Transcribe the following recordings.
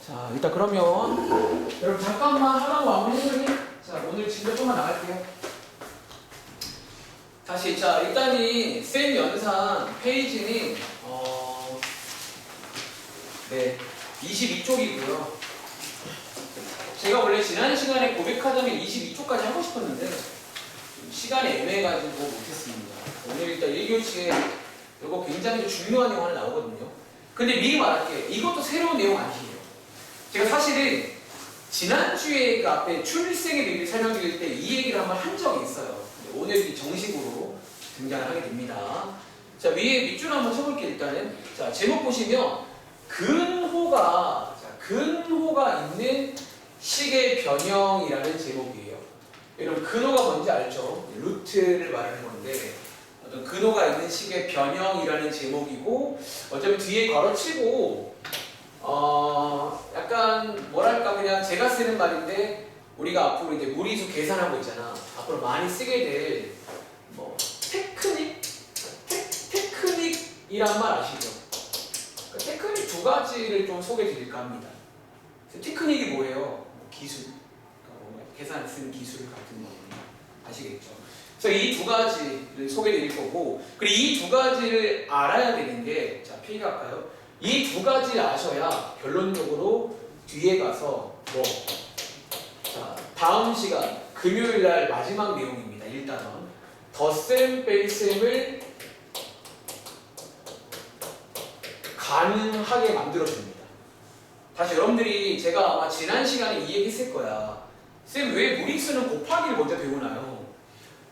자, 일단 그러면 여러분 잠깐만 하나만 마무리해보니. 자, 오늘 진도 좀만 나갈게요. 다시 자, 일단 이 쌤 연산 페이지는 네 22쪽이고요. 제가 원래 지난 시간에 고백하자면 22쪽까지 하고 싶었는데 시간이 애매해가지고 못했습니다. 오늘 일단 1교시에 이거 굉장히 중요한 내용 하나 나오거든요. 근데 미리 말할게, 이것도 새로운 내용 아니에요. 제가 사실은 지난주에 그 앞에 출생의 비밀 설명드릴 때 이 얘기를 한번 한 적이 있어요. 근데 오늘 정식으로 등장을 하게 됩니다. 자, 위에 밑줄 한번 쳐볼게요. 일단은 자, 제목 보시면 근호가 있는 식의 변형이라는 제목이에요. 여러분 근호가 뭔지 알죠? 루트를 말하는 건데 어떤 근호가 있는 식의 변형이라는 제목이고, 어차피 뒤에 괄호치고 약간 뭐랄까 그냥 제가 쓰는 말인데, 우리가 앞으로 이제 무리수 계산하고 있잖아. 앞으로 많이 쓰게 될 뭐 테크닉이란 말 아시죠? 그 테크닉 두 가지를 좀 소개해 드릴까 합니다. 테크닉이 뭐예요? 기술, 그러니까 계산 쓰는 기술 같은 거 아시겠죠? 그래서 이 두 가지를 소개해 드릴 거고, 그리고 이 두 가지를 알아야 되는 게, 자 필기할까요? 이 두 가지를 아셔야 결론적으로 뒤에 가서 자, 다음 시간 금요일 날 마지막 내용입니다. 일단은 덧셈 뺄셈을 가능하게 만들어줍니다. 다시 여러분들이 제가 아마 지난 시간에 이 얘기 했을 거야. 쌤, 왜 무리수는 곱하기를 먼저 배우나요?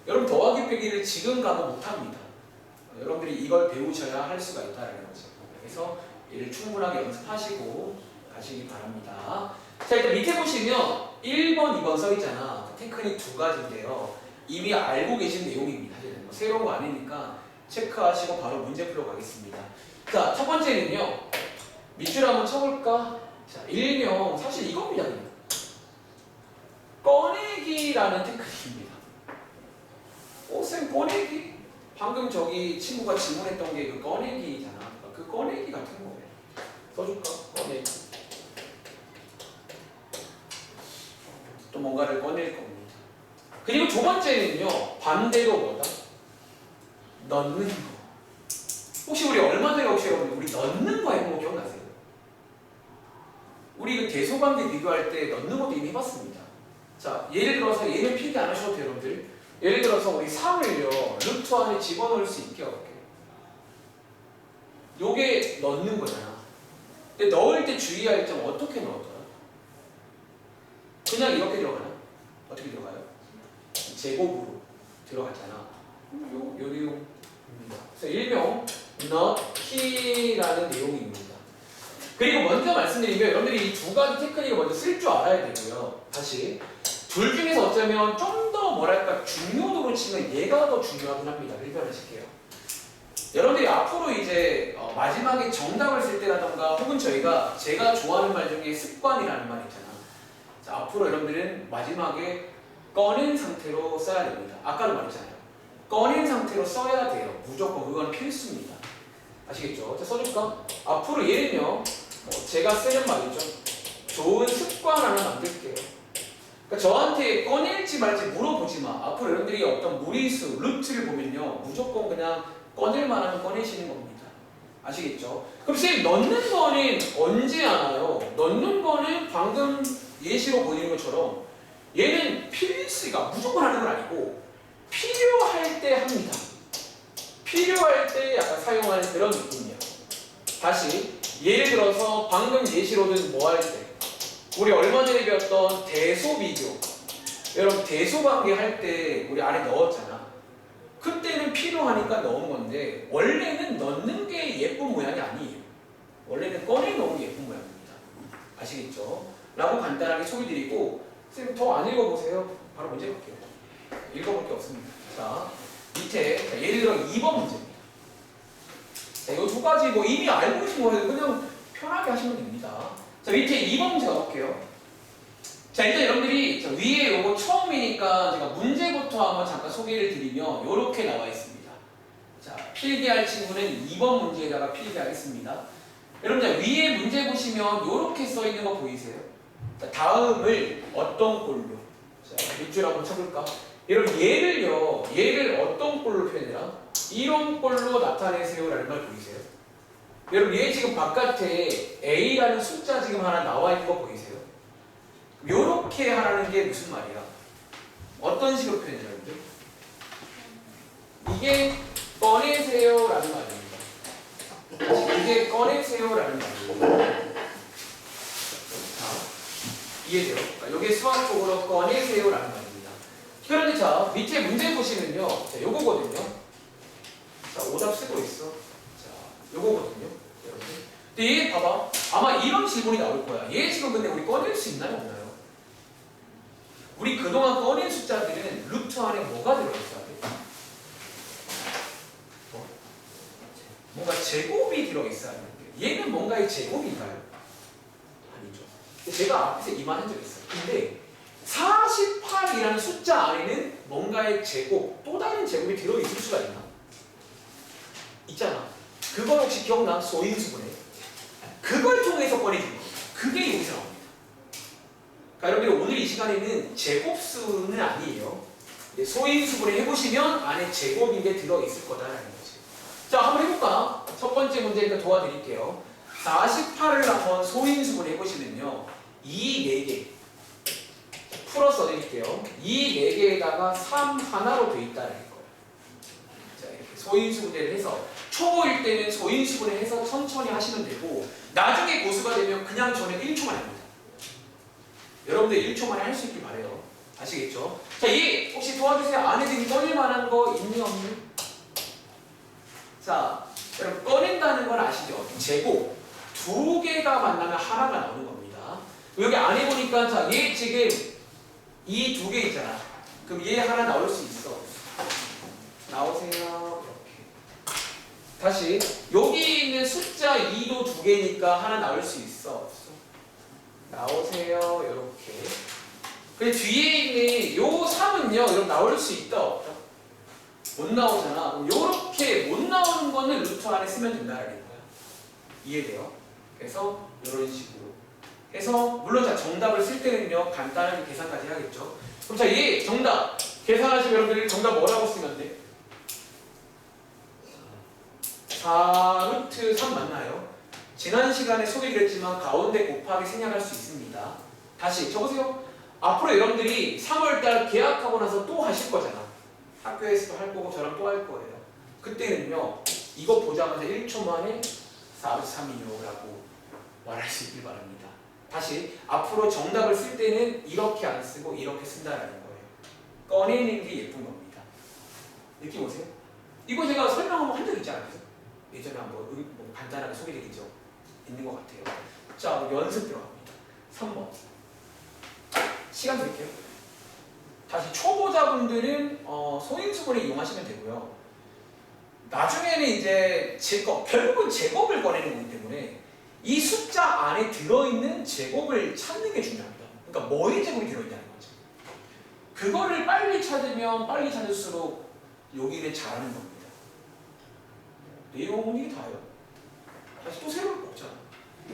여러분 더하기 빼기를 지금 가면 못합니다. 여러분들이 이걸 배우셔야 할 수가 있다는 거죠. 그래서 이를 충분하게 연습하시고 가시기 바랍니다. 자, 일단 밑에 보시면 1번, 2번 써 있잖아. 테크닉 두 가지인데요. 이미 알고 계신 내용입니다. 뭐 새로운 거 아니니까 체크하시고 바로 문제 풀어 가겠습니다. 자, 첫 번째는요. 밑줄 한번 쳐볼까? 자, 일명 사실 이겁니다. 꺼내기라는 테크닉입니다. 쌤 꺼내기? 방금 저기 친구가 질문했던 게 그 꺼내기잖아. 그 꺼내기 같은 거예요. 써줄까? 꺼내기. 또 뭔가를 꺼낼 겁니다. 그리고 두 번째는요. 반대로 뭐다? 넣는 거. 혹시 우리 얼마 전에 여러분 우리 넣는 거 해본 거 기억나세요? 우리 그 대소관계 비교할 때 넣는 것도 이미 해봤습니다. 자, 예를 들어서 얘는 필기 안 하셔도 돼요, 여러분들. 예를 들어서 우리 3을요 루트 안에 집어넣을 수 있게 할게요. 요게 넣는 거잖아. 근데 넣을 때 주의할 점 어떻게 넣었더라? 그냥 이렇게 들어가나? 어떻게 들어가요? 제곱으로 들어갔잖아. 요 내용입니다. 그래서 일명 넣기라는 내용입니다. 그리고 먼저 말씀드리면 여러분들이 이 두 가지 테크닉을 먼저 쓸 줄 알아야 되고요. 다시 둘 중에서 어쩌면 좀 더 뭐랄까 중요도로 치면 얘가 더 중요하긴 합니다. 일변하실게요. 여러분들이 앞으로 이제 마지막에 정답을 쓸 때라던가 혹은 제가 좋아하는 말 중에 습관이라는 말 있잖아. 자, 앞으로 여러분들은 마지막에 꺼낸 상태로 써야 됩니다. 아까도 말했잖아요. 꺼낸 상태로 써야 돼요. 무조건 그건 필수입니다. 아시겠죠? 자, 써줄까? 앞으로 얘는요 제가 쓰는 말이죠. 좋은 습관 하나 만들게요. 그러니까 저한테 꺼낼지 말지 물어보지 마. 앞으로 여러분들이 어떤 무리수, 루트를 보면요 무조건 그냥 꺼낼 만하면 꺼내시는 겁니다. 아시겠죠? 그럼 선생님 넣는 거는 언제 하나요? 넣는 거는 방금 예시로 보이는 것처럼 얘는 필수가 무조건 하는 건 아니고 필요할 때 합니다. 필요할 때 약간 사용하는 그런 느낌이에요. 다시 예를 들어서 방금 예시로는 뭐 할 때, 우리 얼마 전에 배웠던 대소비교, 여러분 대소관계 할 때 우리 안에 넣었잖아. 그때는 필요하니까 넣은 건데 원래는 넣는 게 예쁜 모양이 아니에요. 원래는 꺼내 놓은 게 예쁜 모양입니다. 아시겠죠? 라고 간단하게 소개드리고, 선생님 더 안 읽어보세요. 바로 문제 볼게요. 읽어볼 게 없습니다. 자, 밑에 자, 예를 들어 2번 문제입니다. 자, 이 두 가지 뭐 이미 알고 계신 거라도 그냥 편하게 하시면 됩니다. 자, 밑에 2번 문제 가볼게요. 자, 일단 여러분들이 자, 위에 요거 처음이니까 제가 문제부터 한번 잠깐 소개를 드리면 요렇게 나와 있습니다. 자, 필기할 친구는 2번 문제에다가 필기하겠습니다. 여러분들 위에 문제 보시면 이렇게 써 있는 거 보이세요? 자, 다음을 어떤 꼴로? 자, 밑줄 한번 쳐볼까? 여러분 얘를 어떤 꼴로 표현해라? 이런 꼴로 나타내세요라는 말 보이세요? 여러분 얘 지금 바깥에 A라는 숫자 지금 하나 나와 있는 거 보이세요? 요렇게 하라는 게 무슨 말이야? 어떤 식으로 표현해요, 여러분들? 이게 꺼내세요라는 말입니다. 이게 꺼내세요라는 말입니다. 자, 이해돼요? 그러니까 이게 수학적으로 꺼내세요라는 말입니다. 그런데 자, 밑에 문제 보시면요. 자, 요거거든요. 자, 오답 쓰고 있어. 자, 요거거든요. 여러분. 근데 얘 봐봐. 아마 이런 질문이 나올 거야. 얘 지금 근데 우리 꺼낼 수 있나요? 없나요? 우리 그동안 꺼낸 숫자들은 루트 안에 뭐가 들어있어야 돼? 뭔가 제곱이 들어있어야 하는데 얘는 뭔가의 제곱인가요? 아니죠. 제가 앞에서 이 말 한 적 있어요. 근데 48이라는 숫자 안에는 뭔가의 제곱, 또 다른 제곱이 들어있을 수가 있나? 있잖아. 그걸 혹시 기억나? 소인수분해. 그걸 통해서 꺼내준 거. 그게 여기서 나옵니다. 그러니까 여러분들 오늘 이 시간에는 제곱수는 아니에요. 소인수분해 해보시면 안에 제곱인 게 들어있을 거다라는 거지. 자, 한번 해볼까? 첫 번째 문제니까 도와드릴게요. 48을 한번 소인수분해 해보시면요. 이 4개 풀어서 드릴게요. 이 4개에다가 3 하나로 돼 있다는 거예요. 자, 이렇게 소인수분해를 해서 초보일 때는 소인수분해 해서 천천히 하시면 되고 나중에 고수가 되면 그냥 저는 1초만에 합니다. 여러분들 1초만에 할 수 있길 바래요. 아시겠죠? 자, 이 혹시 도와주세요. 안에 꺼낼 만한 거 있니 없니? 자, 여러분 꺼낸다는 건 아시죠? 제곱 2개가 만나면 하나가 나오는 겁니다. 여기 안에 보니까 자, 얘 지금 이 2개 있잖아. 그럼 얘 하나 나올 수 있어. 나오세요. 이렇게. 다시 여기 있는 숫자 2도 2개니까 하나 나올 수 있어. 없어? 나오세요. 이렇게. 근데 뒤에 있는 요 3은요. 여러분 나올 수 있다 없다? 못 나오잖아. 그럼 요렇게 못 나오는 거는 루트 안에 쓰면 된다는 거야. 이해돼요? 그래서 이런 식으로 해서 물론 자 정답을 쓸 때는요 간단하게 계산까지 해야겠죠. 그럼 자 얘 정답 계산하시면 여러분들 정답 뭐라고 쓰면 돼? 4 루트 3 맞나요? 지난 시간에 소개드렸지만 가운데 곱하기 생략할 수 있습니다. 다시 적으세요. 앞으로 여러분들이 3월달 계약하고 나서 또 하실 거잖아. 학교에서도 할 거고 저랑 또 할 거예요. 그때는요 이거 보자마자 1초 만에 4 루트 3이요 라고 말할 수 있길 바랍니다. 다시 앞으로 정답을 쓸 때는 이렇게 안 쓰고 이렇게 쓴다라는 거예요. 꺼내는 게 예쁜 겁니다. 느낌 오세요? 이거 제가 설명 한번 한 적 있지 않았어요? 예전에 한번 뭐 간단하게 소개드리죠. 있는 것 같아요. 자, 연습 들어갑니다. 3번. 시간 드릴게요. 다시 초보자분들은 소인수분해 이용하시면 되고요. 나중에는 이제 결국은 제곱을 꺼내는 거기 때문에 이 숫자 안에 들어있는 제곱을 찾는 게 중요합니다. 그러니까 뭐의 제곱이 들어있냐는 거죠. 그거를 빨리 찾으면 빨리 찾을수록 여기를 잘하는 겁니다. 내용은 이게 다예요. 다시 또 새로울 거 없잖아.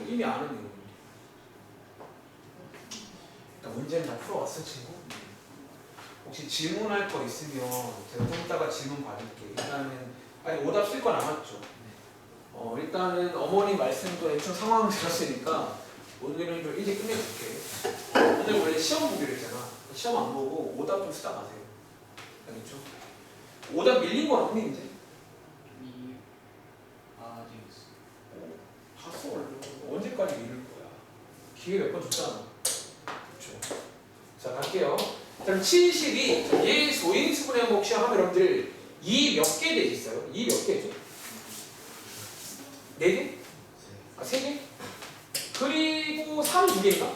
이미 아는 내용인데. 일단 문제는 다 풀어왔어, 친구? 혹시 질문할 거 있으면 제가 좀 이따가 질문 받을게. 일단은 오답 쓸 거 남았죠. 일단은 어머니 말씀도 대충 상황 들었으니까 오늘은 좀 일찍 끝내줄게. 오늘 원래 시험 보기로 했잖아. 시험 안 보고 오답 좀 쓰다 가세요. 알겠죠? 오답 밀린 건 없니 이제? 다 써 얼른. 언제까지 밀을 거야? 기회 몇 번 줬잖아. 그렇죠. 자, 갈게요. 그럼 70이 얘 소인수분해 혹시 하면 여러분들 2 몇 개 되지 있어요? 2 몇 개죠? 4개? 3개? 그리고 3 2개인가?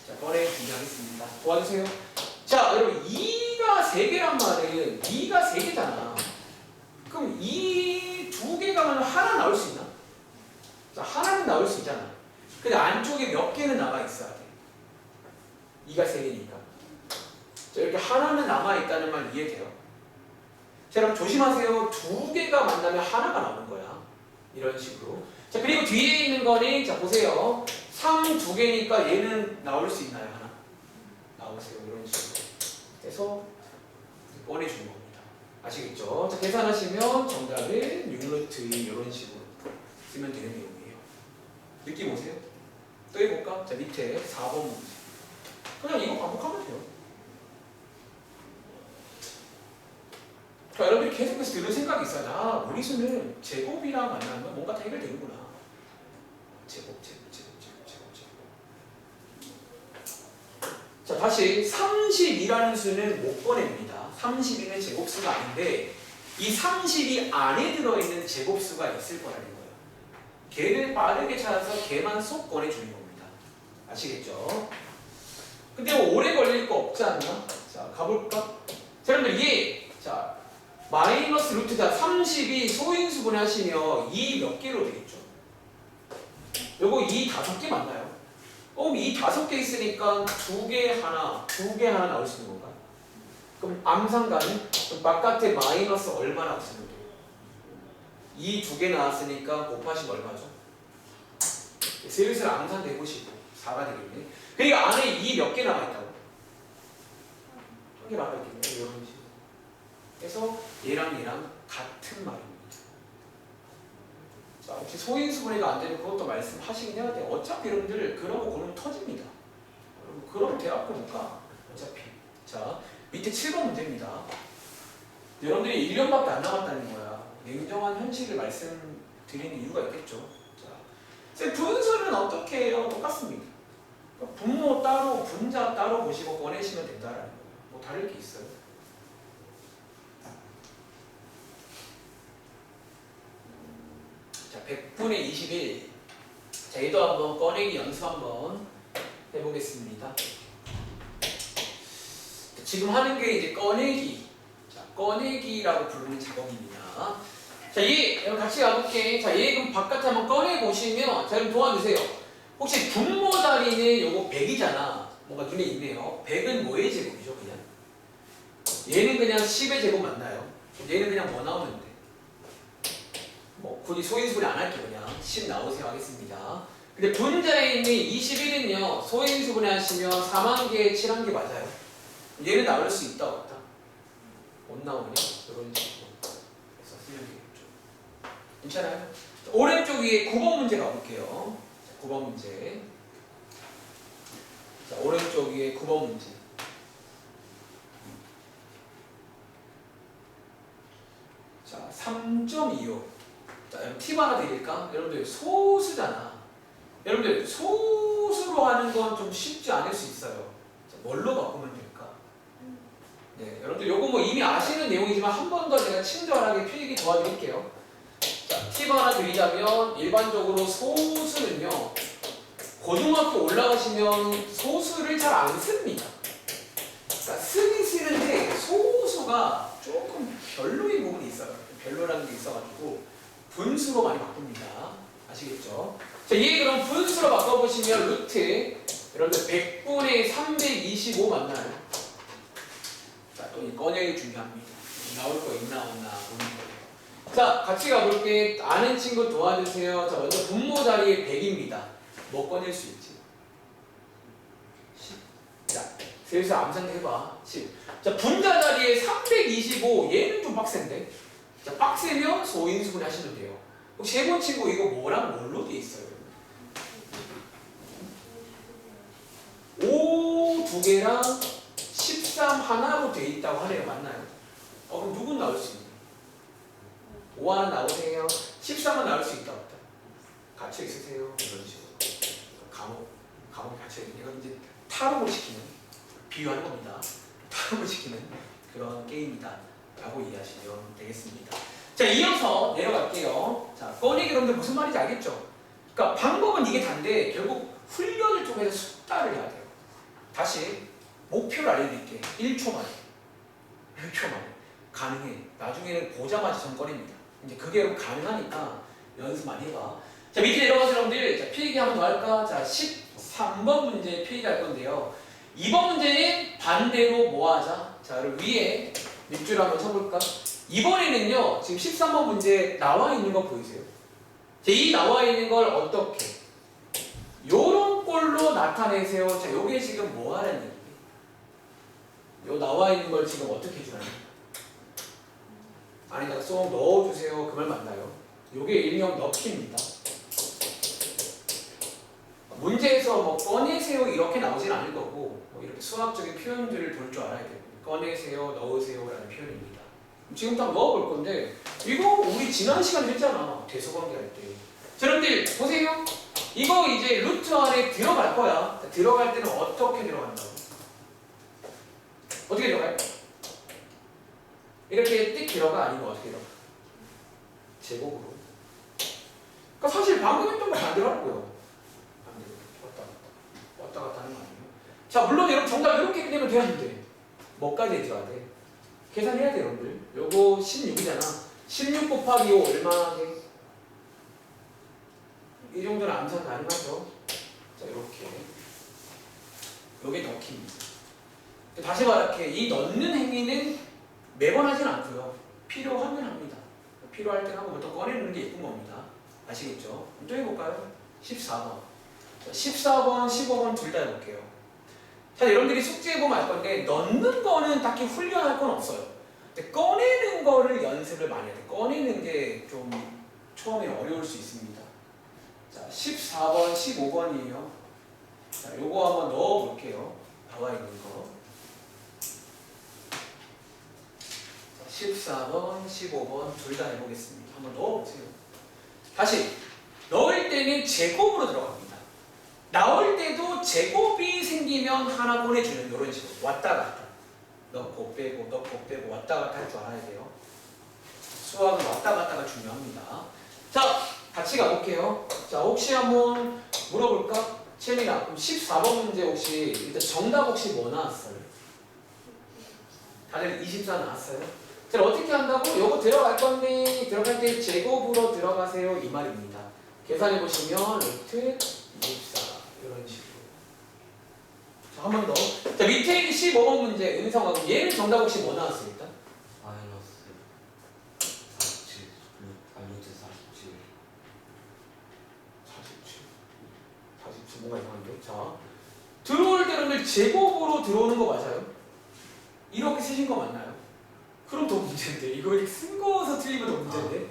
자, 꺼내 준비하겠습니다. 도와주세요. 자, 여러분 2가 3개란 말은 2가 3개잖아. 그럼 2 2개가 하나 나올 수 있나? 자, 하나는 나올 수 있잖아. 근데 안쪽에 몇 개는 남아 있어야 돼. 2가 3개니까. 자, 이렇게 하나는 남아있다는 말 이해돼요? 자, 그럼 조심하세요. 2개가 만나면 하나가 나오는 거야. 이런 식으로. 자, 그리고 뒤에 있는 거는, 자, 보세요. 3 두 개니까 얘는 나올 수 있나요? 하나? 나오세요. 이런 식으로. 해서 꺼내주는 겁니다. 아시겠죠? 자, 계산하시면 정답은 6루트 2 이런 식으로 쓰면 되는 내용이에요. 느낌 오세요? 또 해볼까? 자, 밑에 4번 문제. 그냥 이거 반복하면 돼요. 그러니까 여러분들이 계속해서 들을 생각이 있어요. 아, 무리수는 제곱이랑 만나면 뭔가 다 해결되는구나. 제곱. 자, 다시 32라는 수는 못 꺼냅니다. 32는 제곱수가 아닌데 이 30이 안에 들어있는 제곱수가 있을 거라는 거예요. 걔를 빠르게 찾아서 걔만 쏙 꺼내주는 겁니다. 아시겠죠? 근데 뭐 오래 걸릴 거 없지 않나? 자, 가볼까? 자, 여러분들 얘, 자, 마이너스 루트, 자, 30이 소인수분해 하시면 2 몇 개로 되겠죠? 요거 2 5개 맞나요? 이 5개 있으니까 2개 하나 나올 수 있는 건가? 그럼 암산가는? 그럼 바깥에 마이너스 얼마나 없으면 돼요? 2 2개 나왔으니까 곱하시면 얼마죠? 슬슬 암산 대보시고 4가 되겠네. 그러니까 안에 2 몇 개 남아있다고? 1개 남아있겠네. 이런 식으로. 그래서 얘랑 같은 말입니다. 자, 혹시 소인수분해가 안 되면 그것도 말씀하시긴 해야 돼요. 어차피 여러분들 그러고 그러면 터집니다. 그럼 대학교 못 가. 어차피. 자, 밑에 7번 문제입니다. 여러분들이 1년밖에 안 남았다는 거야. 냉정한 현실을 말씀드리는 이유가 있겠죠. 자, 쌤 분수는 어떻게 해요? 똑같습니다. 분모 따로, 분자 따로 보시고 꺼내시면 된다라는 거예요. 뭐 다를 게 있어요? 자, 100분의 21. 자, 얘도 한번 꺼내기 연습 한번 해보겠습니다. 지금 하는 게 이제 꺼내기. 자, 꺼내기라고 부르는 작업입니다. 자, 얘, 여러분 같이 가볼게. 자, 얘 그럼 바깥에 한번 꺼내보시면, 자, 그럼 도와주세요. 혹시 분모 자리는 요거 100이잖아. 뭔가 눈에 있네요. 100은 뭐의 제곱이죠, 그냥? 얘는 그냥 10의 제곱 맞나요? 얘는 그냥 뭐 나오면 돼? 뭐 굳이 소인수분해 안 할게요. 그냥 10 나오세요 하겠습니다. 근데 분자에 있는 21은요 소인수분해 하시면 4만 개, 7한 개 맞아요. 얘는 나올 수 있다 없다? 못 나오냐? 이런 식으로 해서 쓰면 되겠죠. 괜찮아요? 오른쪽 위에 9번 문제 가볼게요. 9번 문제. 자, 오른쪽 위에 9번 문제. 자, 3.25. 자, 여러분 팁 하나 드릴까? 여러분들 소수잖아. 여러분들 소수로 하는 건 좀 쉽지 않을 수 있어요. 자, 뭘로 바꾸면 될까? 네, 여러분들 요거 뭐 이미 아시는 내용이지만 한 번 더 제가 친절하게 필기 도와드릴게요. 자, 팁 하나 드리자면 일반적으로 소수는요 고등학교 올라가시면 소수를 잘 안 씁니다. 그러니까 쓰긴 쓰는데 소수가 조금 별로인 부분이 있어요. 별로라는 게 있어가지고 분수로 많이 바꿉니다. 아시겠죠? 자, 얘 그럼 분수로 바꿔보시면 루트 여러분들 100분의 325 맞나요? 자, 또 이 꺼내기 중요합니다. 나올 거 있나 없나 보는 거예요. 자, 같이 가볼게. 아는 친구 도와주세요. 자, 먼저 분모 자리에 100입니다. 뭐 꺼낼 수 있지? 10. 자, 슬슬 암산 해봐. 10. 자, 분자 자리에 325. 얘는 좀 빡센데? 자, 빡세면 소인수분해 하시면 돼요. 혹시 해본 친구 이거 뭐랑 뭘로 돼 있어요? 5 두 개랑 13 하나로 돼 있다고 하네요. 맞나요? 그럼 누군 나올 수 있나요? 5 하나 나오세요. 13은 나올 수 있다 없다? 갇혀 있으세요. 이런 식으로. 감옥에 갇혀 있는. 이건 이제 탈옥을 시키는, 비유하는 겁니다. 탈옥을 시키는 그런 게임이다 라고 이해하시면 되겠습니다. 자, 이어서 내려갈게요. 자, 꺼내기 여러분들 무슨 말인지 알겠죠? 그러니까 방법은 이게 단데 결국 훈련을 통해서 숙달을 해야 돼요. 다시 목표를 알려드릴게. 1초 만에. 1초 만에. 가능해. 나중에는 보자마자 전 꺼냅니다. 이제 그게 여러분 가능하니까 연습 많이 해봐. 자, 밑에 내려가서 여러분들 자, 필기 한번 더 할까? 자, 13번 문제 필기할 건데요. 2번 문제는 반대로 뭐 하자? 자, 여러분 위에 밑줄 한번 쳐볼까? 이번에는요, 지금 13번 문제 나와 있는 거 보이세요? 이 나와 있는 걸 어떻게 요런 꼴로 나타내세요. 자, 요게 지금 뭐 하는 얘기예요? 요 나와 있는 걸 지금 어떻게 주나요? 안에다가 쏙 넣어주세요. 그 말 맞나요? 요게 일명 넣기입니다. 문제에서 뭐 꺼내세요 이렇게 나오진 않을 거고 뭐 이렇게 수학적인 표현들을 볼 줄 알아야 돼요. 꺼내세요, 넣으세요라는 표현입니다. 지금 딱 넣어볼 건데 이거 우리 지난 시간에 했잖아. 대소관계 할 때. 자, 여러분들 보세요. 이거 이제 루트 안에 들어갈 거야. 들어갈 때는 어떻게 들어간다고? 어떻게 들어가요? 이렇게 띡 들어가 아니면 어떻게 들어가? 제곱으로. 그러니까 사실 방금 했던 거 반대로 하고요. 왔다 갔다 하는 거 아니에요? 자, 물론 여러분 정답 이렇게 끝내면 되는데 뭐까지 해줘야 돼? 계산해야 돼, 여러분들. 요거 16이잖아. 16 곱하기 5 얼마나 돼? 이 정도는 암산 가능하죠? 자, 이렇게. 요게 넣기입니다. 다시 말할게. 이 넣는 행위는 매번 하진 않고요. 필요하면 합니다. 필요할 때는 하고 보통 꺼내는 게 예쁜 겁니다. 아시겠죠? 또 해볼까요? 14번. 14번, 15번 둘 다 해볼게요. 자, 여러분들이 숙제해보면 알 건데 넣는 거는 딱히 훈련할 건 없어요. 근데 꺼내는 거를 연습을 많이 해야 돼. 꺼내는 게 좀 처음에 어려울 수 있습니다. 자, 14번, 15번이에요. 자, 요거 한번 넣어볼게요. 나와 있는 거. 자, 14번, 15번 둘 다 해보겠습니다. 한번 넣어보세요. 다시 넣을 때는 제곱으로 들어갑니다. 나올 때도 제곱이 생기면 하나 보내주는 이런 식으로 왔다 갔다 넣고 빼고 넣고 빼고 왔다 갔다 할 줄 알아야 돼요. 수학은 왔다 갔다가 중요합니다. 자, 같이 가볼게요. 자, 혹시 한번 물어볼까? 채민아, 그럼 14번 문제 혹시 일단 정답 혹시 뭐 나왔어요? 다들 24 나왔어요? 자, 어떻게 한다고? 요거 들어갈 건데 들어갈 때 제곱으로 들어가세요 이 말입니다. 계산해 보시면 루트 24 이런 식으로. 자, 한 번 더. 자, 밑에 있는 15번 문제 은성하고 얘는 정답 혹시 뭐 나왔어요 일단? 마이너스 47 루트 47 뭔가 이상한데? 자, 들어올 때는 제곱으로 들어오는 거 맞아요? 이렇게 쓰신 거 맞나요? 그럼 더 문제인데 이거 이렇게 쓴 거서 틀리면 더 문제인데.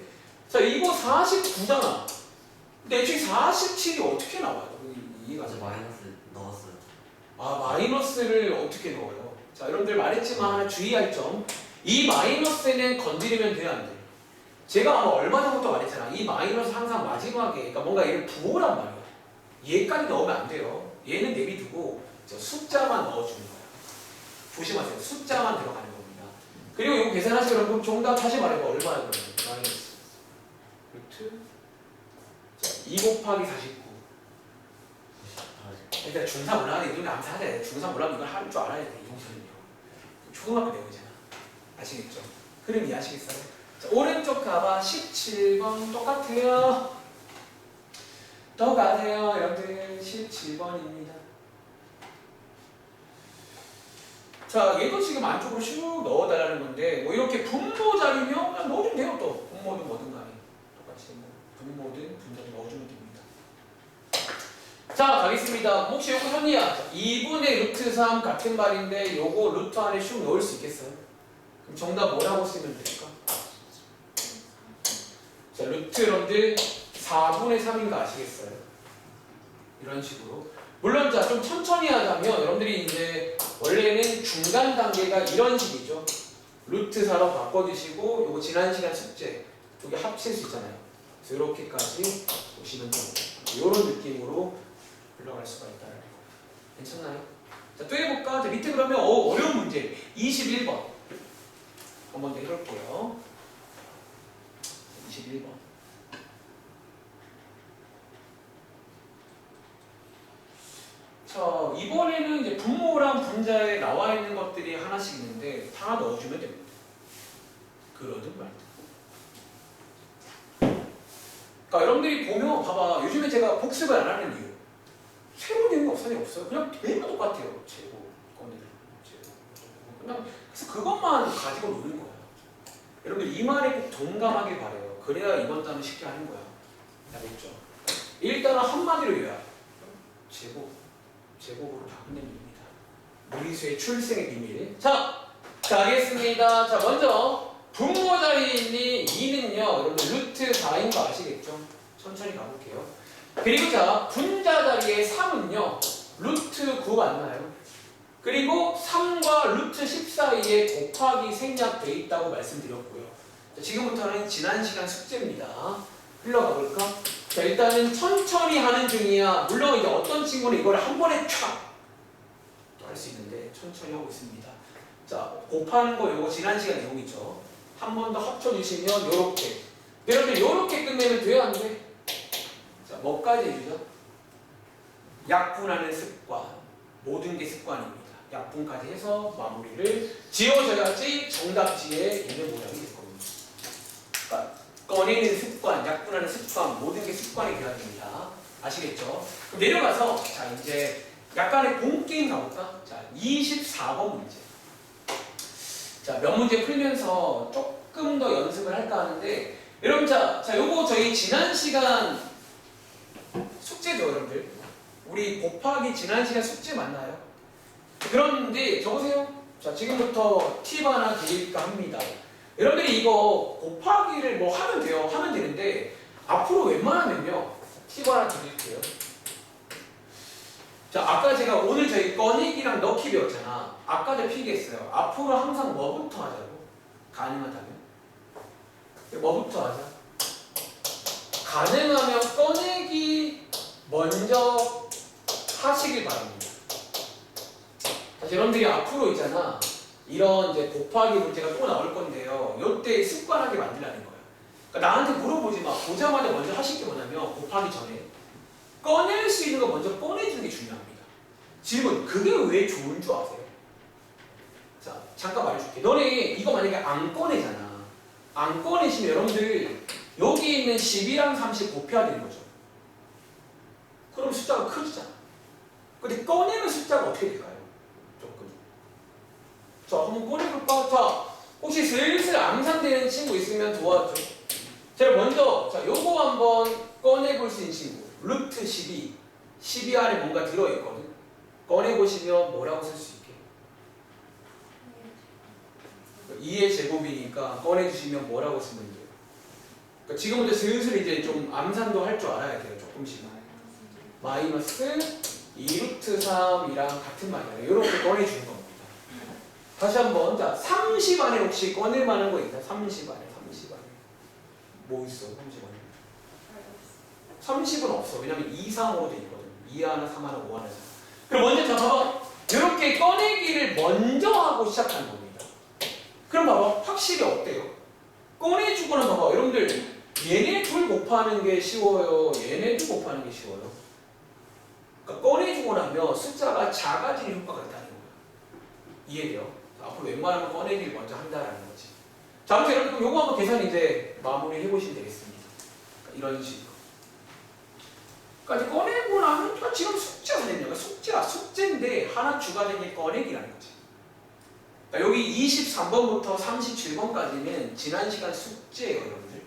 자, 이거 49잖아. 근데 애초에 47이 어떻게 나와요? 이해가 안 어제 돼. 마이너스 넣었어요. 아, 마이너스를 어떻게 넣어요? 자, 여러분들 말했지만 하나 주의할 점. 이 마이너스는 건드리면 돼야 안 돼. 제가 아마 얼마 전부터 말했잖아. 이 마이너스 항상 마지막에, 그러니까 뭔가 얘를 부호란 말이야. 얘까지 넣으면 안 돼요. 얘는 내비두고 저 숫자만 넣어주는 거야. 조심하세요. 숫자만 들어가는 겁니다. 그리고 이거 계산하시면 여러분 정답 다시 말해봐. 얼마야 그러면? 마이너스 루트 2 곱하기 49. 일단 중사 올라가는 이런 암산해야 돼. 중사 올라가면 이걸 할 줄 알아야 돼. 이 정도는요. 초등학교 내용이잖아. 아시겠죠? 흐름 이해하시겠어요? 자, 오른쪽 가봐. 17번 똑같아요. 똑같아요. 여러분들 17번입니다. 자, 얘도 지금 안쪽으로 슉 넣어달라는 건데 뭐 이렇게 분모 자리면 그냥 넣어주면 돼요. 또 분모든 뭐든 간에 똑같이 뭐 분모든 분자든 넣어주면 됩니다. 자, 가겠습니다. 혹시 요거 현이야 2분의 루트 3 같은 말인데 요거 루트 안에 슉 넣을 수 있겠어요? 그럼 정답 뭐라고 쓰면 될까? 자, 루트 여러분들 4분의 3인 거 아시겠어요? 이런 식으로. 물론 자, 좀 천천히 하자면 여러분들이 이제 원래는 중간 단계가 이런 식이죠. 루트 4로 바꿔주시고 요거 지난 시간 숙제 여기 합칠 수 있잖아요. 그래서 이렇게까지 보시면 됩니다. 이런 느낌으로 흘러갈 수가 있다는 거. 괜찮나요? 자, 또 해볼까? 자, 밑에 그러면 어려운 문제 21번 한번 더 해볼게요. 21번. 자, 이번에는 이제 분모랑 분자에 나와 있는 것들이 하나씩 있는데 다 넣어주면 됩니다. 그러든 말든. 그러니까 여러분들이 보면 봐봐. 요즘에 제가 복습을 안 하는 이유. 새로운 내용이 없어요. 그냥 되게 똑같아요. 제곱, 건드리고, 제곱. 그냥 그래서 그것만 가지고 노는 거예요. 여러분들 이 말에 꼭 동감하길 바래요. 그래야 이번 단은 쉽게 하는 거야. 알겠죠? 일단은 한마디로 요약. 제곱으로 다 끝내면 됩니다. 무리수의 출생의 비밀. 자, 알겠습니다. 자, 먼저 분모 자리에 있는 2는요, 여러분들 루트 4인 거 아시겠죠? 천천히 가볼게요. 그리고 자, 분자 자리에 3은요, 루트 9 맞나요? 그리고 3과 루트 10 사이에 곱하기 생략되어 있다고 말씀드렸고요. 자, 지금부터는 지난 시간 숙제입니다. 흘러가 볼까? 자, 일단은 천천히 하는 중이야. 물론 이제 어떤 친구는 이걸 한 번에 촥 할 수 있는데 천천히 하고 있습니다. 자, 곱하는 거 요거 지난 시간 내용이죠. 한 번 더 합쳐주시면 요렇게. 여러분들 요렇게 끝내면 돼요, 안 돼? 자, 뭐까지 해주죠? 약분하는 습관. 모든 게 습관입니다. 약분까지 해서 마무리를 지어줘야지 정답지에 있는 모양이 될 겁니다. 그러니까 꺼내는 습관, 약분하는 습관, 모든 게 습관이 되어야 됩니다. 아시겠죠? 그럼 내려가서 자 이제 약간의 공게임 가볼까? 자, 24번 문제. 자, 몇 문제 풀면서 조금 더 연습을 할까 하는데 여러분 자 요거 저희 지난 시간 숙제죠, 여러분들. 우리 곱하기 지난 시간 숙제 맞나요? 그런데 적으세요. 자, 지금부터 팁 하나 드릴까 합니다. 여러분들이 이거 곱하기를 뭐 하면 돼요. 하면 되는데 앞으로 웬만하면요. 팁 하나 드릴게요. 자, 아까 제가 오늘 저희 꺼내기랑 넣기 배웠잖아. 아까도 필기했어요. 앞으로 항상 뭐부터 하자고? 가능하다면? 뭐부터 하자? 가능하면 꺼내기 먼저 하시길 바랍니다. 자, 여러분들이 앞으로 있잖아. 이런 이제 곱하기 문제가 또 나올 건데요. 이때 습관하게 만들라는 거예요. 그러니까 나한테 물어보지 마. 보자마자 먼저 하실 게 뭐냐면 곱하기 전에 꺼낼 수 있는 거 먼저 꺼내주는 게 중요합니다. 질문, 그게 왜 좋은 줄 아세요? 자, 잠깐 말해줄게. 너네 이거 만약에 안 꺼내잖아. 안 꺼내시면 여러분들 여기 있는 10이랑 30 곱해야 되는 거죠. 그럼 숫자가 커지잖아. 근데 꺼내는 숫자가 어떻게 될까요? 조금. 자, 한번 꺼내볼까? 자, 혹시 슬슬 암산되는 친구 있으면 도와줘. 제가 먼저, 자, 요거 한번 꺼내볼 수 있는 친구. 루트 12. 12 안에 뭔가 들어있거든. 꺼내보시면 뭐라고 쓸 수 있게? 2의 제곱이니까 꺼내주시면 뭐라고 쓰면 돼요? 그러니까 지금부터 슬슬 이제 좀 암산도 할 줄 알아야 돼요. 조금씩. 마이너스 2루트 3이랑 같은 말이에요. 이렇게 꺼내주는 겁니다. 다시 한번. 자, 30 안에 혹시 꺼낼 만한 거 있나? 30 안에. 뭐 있어? 30 안에? 30은 없어. 왜냐면 2, 3으로 돼 있거든. 2 하나, 3 하나, 5 하나. 그럼 먼저 자, 봐봐. 이렇게 꺼내기를 먼저 하고 시작하는 겁니다. 그럼 봐봐. 확실히 어때요? 꺼내주고는 봐봐. 여러분들 얘네 둘 곱하는 게 쉬워요? 얘네 둘 곱하는 게 쉬워요? 그러니까 꺼내주고 나면 숫자가 작아지는 효과가 있다는 거예요. 이해돼요? 앞으로 웬만하면 꺼내기를 먼저 한다라는 거지. 자, 아무튼 여러분 요거 한번 계산 이제 마무리 해보시면 되겠습니다. 그러니까 이런 식으로. 그러니까 꺼내고 나면 그러니까 지금 숙제가 됐냐? 숙제인데 하나 추가된 게 꺼내기라는 거지. 그러니까 여기 23번부터 37번까지는 지난 시간 숙제예요, 여러분들.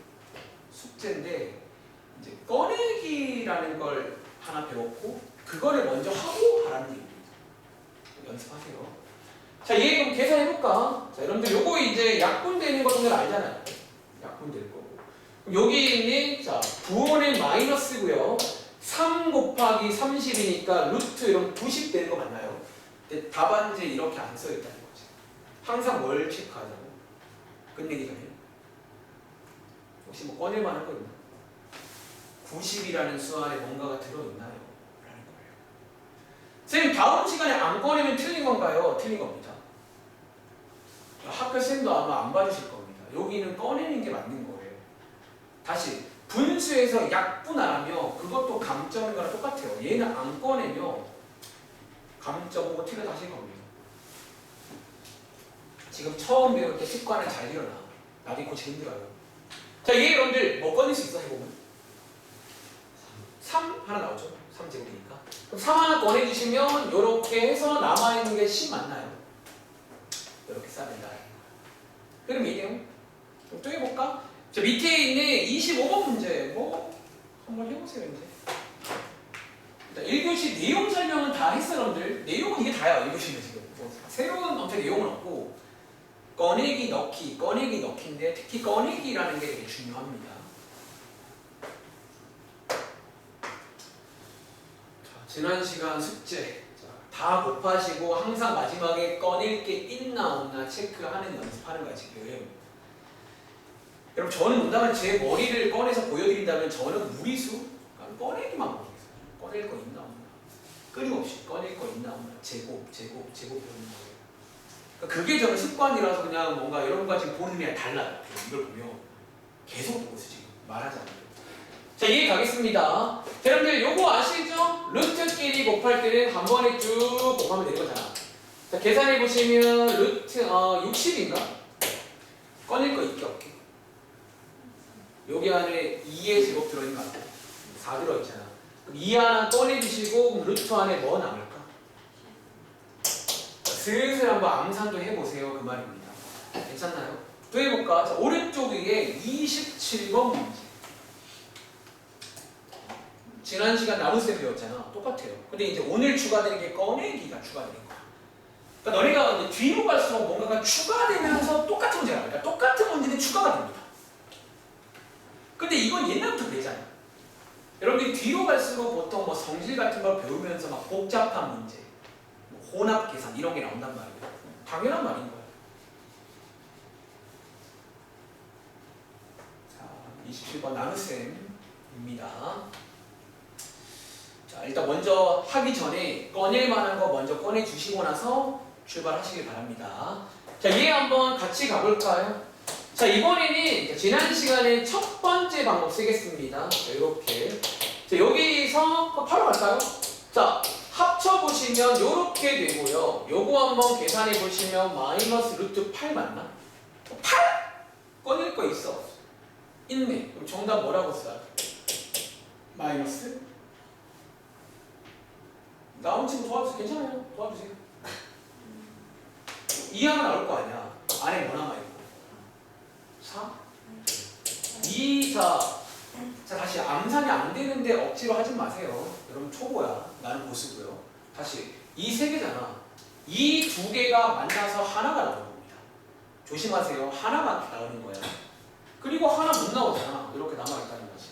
숙제인데 이제 꺼내기라는 걸 하나 배웠고 그거를 먼저 하고 하라는 얘기입니다. 연습하세요. 자, 얘 그럼 계산해볼까? 자, 여러분들 요거 이제 약분되는 거 정말 알잖아요. 약분될 거고. 그럼 여기 있는 자 부호는 마이너스고요. 3 곱하기 30이니까 루트 이런 90 되는 거 맞나요? 근데 답안지에 이렇게 안 써있다는 거지. 항상 뭘 체크하자고? 끝내기 전에. 혹시 뭐 꺼낼 만한 거 있나? 90이라는 수 안에 뭔가가 들어있나요? 라는 거예요. 선생님 다음 시간에 안 꺼내면 틀린 건가요? 틀린 겁니다. 학교 쌤도 아마 안 봐주실 겁니다. 여기는 꺼내는 게 맞는 거예요. 다시 분수에서 약분 안 하면 그것도 감점인 거랑 똑같아요. 얘는 안 꺼내면 감점하고 틀려 다실 겁니다. 지금 처음 배울 때 습관을 잘 일어나. 나중에 고치기 힘들어요. 자, 얘 여러분들 뭐 꺼낼 수 있어? 해보면 3 하나 나오죠? 3제곱이니까. 그럼 3 하나 꺼내주시면 이렇게 해서 남아있는 게 10 맞나요? 이렇게 싸낸다. 그럼 이게요? 또 해볼까? 자, 밑에 있는 25번 문제 뭐 한번 해보세요 이제. 일단 1교시 내용 설명은 다 했어요 여러분들. 내용은 이게 다야 1교시는 지금. 뭐 새로운 엄청 내용은 없고 꺼내기 넣기 꺼내기 넣기인데 특히 꺼내기라는 게 되게 중요합니다. 자, 지난 시간 숙제 다 곱하시고 항상 마지막에 꺼낼 게 있나 없나 체크하는 연습하는 거야 지금. 여러분 저는 농담을 제 머리를 꺼내서 보여드린다면 저는 무리수 꺼내기만 보겠어요. 꺼낼 거 있나 없나 끊임없이 꺼낼 거 있나 없나 제곱 배우는 거예요. 그러니까 그게 저는 습관이라서 그냥 뭔가 여러분과 지금 보는 게 달라요. 이걸 보면 계속 보고 있어 지금 말하지 않아요. 자 이해 가겠습니다. 자, 여러분들 요거 아시죠? 루트끼리 곱할 때는 한 번에 쭉 곱하면 되는 거잖아. 자 계산해 보시면 루트 60인가? 꺼낼 거 있게 없게? 여기 안에 2의 제곱 들어있는 거 같고 4 들어있잖아. 그럼 2 하나 꺼내주시고 루트 안에 뭐 남을까? 슬슬 한번 암산도 해보세요 그 말입니다. 괜찮나요? 또 해볼까? 자, 오른쪽 위에 27번 문제. 지난 시간 나눗셈 배웠잖아. 똑같아요. 근데 이제 오늘 추가되는 게 꺼내기가 추가되는 거야. 그러니까 너네가 이제 뒤로 갈수록 뭔가가 추가되면서 똑같은 문제가 나옵니다. 똑같은 문제는 추가가 됩니다. 근데 이건 옛날부터 그랬잖아. 여러분들이 뒤로 갈수록 보통 뭐 성질 같은 걸 배우면서 막 복잡한 문제, 뭐 혼합 계산 이런 게 나온단 말이에요. 당연한 말인 거야. 자, 27번 나눗셈입니다. 자, 일단 먼저 하기 전에 꺼낼 만한 거 먼저 꺼내 주시고 나서 출발하시길 바랍니다. 자, 이해 한번 같이 가볼까요? 자, 이번에는 지난 시간에 첫 번째 방법 쓰겠습니다. 자, 이렇게. 자, 여기서 바로 갈까요? 자, 합쳐보시면 이렇게 되고요. 요거 한번 계산해보시면 마이너스 루트 8 맞나? 8? 꺼낼 거 있어? 있네. 그럼 정답 뭐라고 써요? 마이너스? 나온 친구 도와주세요. 괜찮아요. 도와주세요. 2 하나 나올 거 아니야. 안에 뭐 남아있고 4? 2, 자 다시 암산이 안 되는데 억지로 하지 마세요. 여러분 초보야. 나는 보수고요. 다시 이 세 개잖아. 이 두 개가 만나서 하나가 나오는 겁니다. 조심하세요. 하나가 나오는 거야. 그리고 하나 못 나오잖아. 이렇게 남아있다는 거지.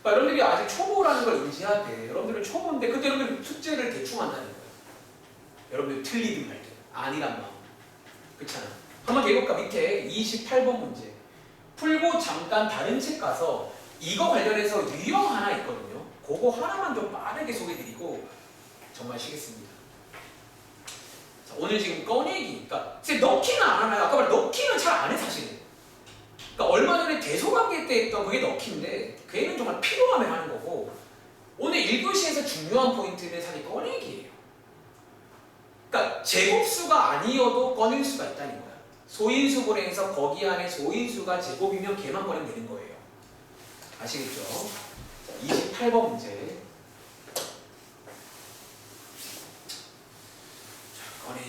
그러니까 여러분들이 아직 초보라는 걸 인지해야 돼. 여러분들은 초보인데 그때 여러분들이 숙제를 대충 한다는 거야. 여러분들 틀리든 말든 아니란 마음. 그렇잖아. 한번 해볼까? 밑에 28번 문제 풀고 잠깐 다른 책 가서 이거 관련해서 유형 하나 있거든요. 그거 하나만 좀 빠르게 소개해드리고 정말 쉬겠습니다. 자, 오늘 지금 꺼내기, 그러니까 넣기는 안 하나요? 아까 말 넣기는 잘 안 해 사실은. 그러니까 얼마 전에 대소관계 때 했던 그게 넣기인데 그 애는 정말 필요하면 하는 거고 오늘 1교시에서 중요한 포인트는 사실 꺼내기예요. 그러니까 제곱수가 아니어도 꺼낼 수가 있다는 거야. 소인수 고래에서 거기 안에 소인수가 제곱이면 걔만 꺼내면 되는 거예요. 아시겠죠? 자, 28번 문제. 자, 꺼내기.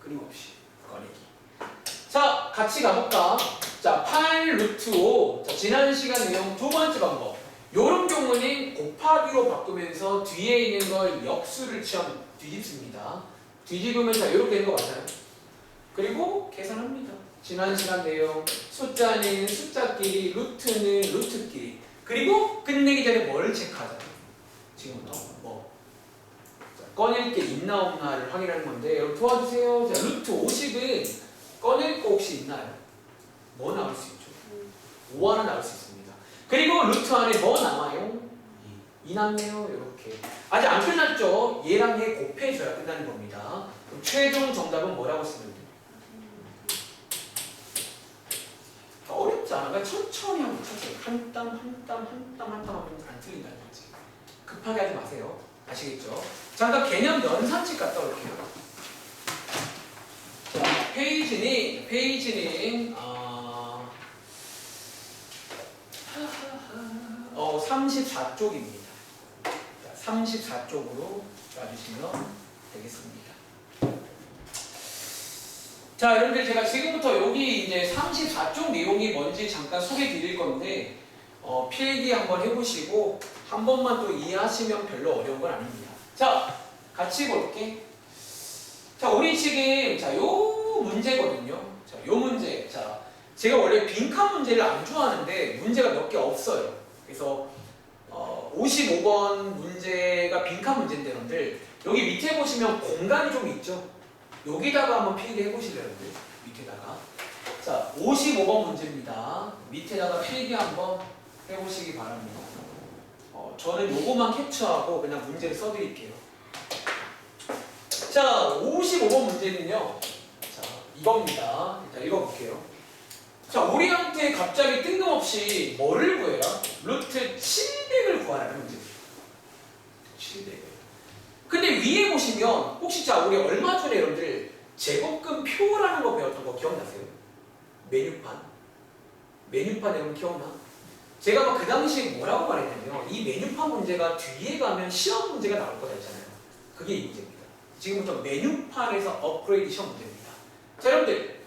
끊임없이 꺼내기. 자, 같이 가볼까? 자, 8 루트 5. 자, 지난 시간 내용 두 번째 방법. 요런 경우는 곱하기로 바꾸면서 뒤에 있는 걸 역수를 뒤집습니다. 뒤집으면 자, 요렇게 되는 거 맞아요? 그리고 계산합니다. 지난 시간 내용 숫자는 숫자끼리, 루트는 루트끼리. 그리고 끝내기 전에 뭘 체크하자? 지금부터 뭐 자, 꺼낼 게 있나 없나를 확인하는 건데 여러분 도와주세요. 자, 루트 50은 꺼낼 거 혹시 있나요? 뭐 나올 수 있죠? 5 하나 나올 수 있습니다. 그리고 루트 안에 뭐 남아요? 2 남네요. 이렇게 아직 안 끝났죠? 얘랑 얘 곱해줘야 끝나는 겁니다. 그럼 최종 정답은 뭐라고 쓰면 돼요? 어렵지 않아. 그러니까 천천히 하면 천천히 한 땀 하면 안 틀린다는 거지. 급하게 하지 마세요. 아시겠죠? 잠깐 개념 연산책 갔다 올게요. 자, 페이지는 34쪽입니다. 34쪽으로 가주시면 되겠습니다. 자, 여러분들 제가 지금부터 여기 이제 34쪽 내용이 뭔지 잠깐 소개해 드릴 건데 필기 한번 해보시고 한 번만 또 이해하시면 별로 어려운 건 아닙니다. 자, 같이 볼게. 자, 우리 지금 요 문제거든요. 자, 요 문제. 자, 제가 원래 빈칸 문제를 안 좋아하는데 문제가 몇 개 없어요. 그래서 55번 문제가 빈칸 문제인데 여러분들 여기 밑에 보시면 공간이 좀 있죠? 여기다가 한번 필기 해보실래요, 여러분들? 밑에다가. 자, 55번 문제입니다. 밑에다가 필기 한번 해보시기 바랍니다. 저는 요거만 캡처하고 그냥 문제를 써드릴게요. 자, 55번 문제는요. 자, 이겁니다. 일단 읽어볼게요. 자, 우리한테 갑자기 뜬금없이 뭐를 구해라? 루트 700을 구하라는 문제입니다. 700을. 근데 위에 보시면 혹시 자 우리 얼마 전에 여러분들 제곱근 표라는 거 배웠던 거 기억나세요? 메뉴판 여러분 기억나? 제가 막 그 당시에 뭐라고 말했냐면 이 메뉴판 문제가 뒤에 가면 시험 문제가 나올 거다 했잖아요. 그게 이 문제입니다. 지금부터 메뉴판에서 업그레이드 시험 문제입니다. 자, 여러분들